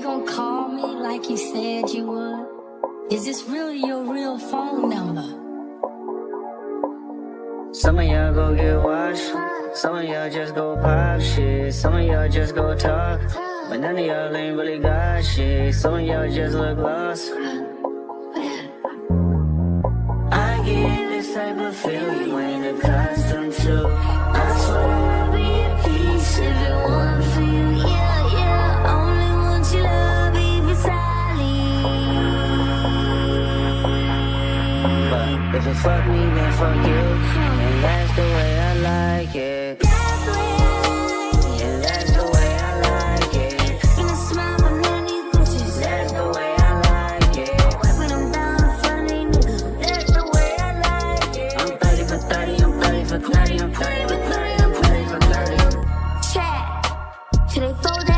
gon' call me like you said you would? Is this really your real phone number? Some of y'all go get washed, some of y'all just go pop shit, some of y'all just go talk, but none of y'all ain't really got shit, some of y'all just look lost. I get this type of feel you ain't accustomed to. I swear I'll be at peace if it weren't for you, yeah, yeah. Only want your love if it's silent. But if it fuck me, then fuck you, and that's the way I like it. That's the way I like it. Yeah, that's the way I like it. Gonna smile but none of these bitches. That's the way I like it. Wiping them down in front of these niggas. That's the way I like it. I'm 30 for 30, I'm 30 for 30, I'm 30 for 30, I'm 30 for 30. Chat. Should they fold that?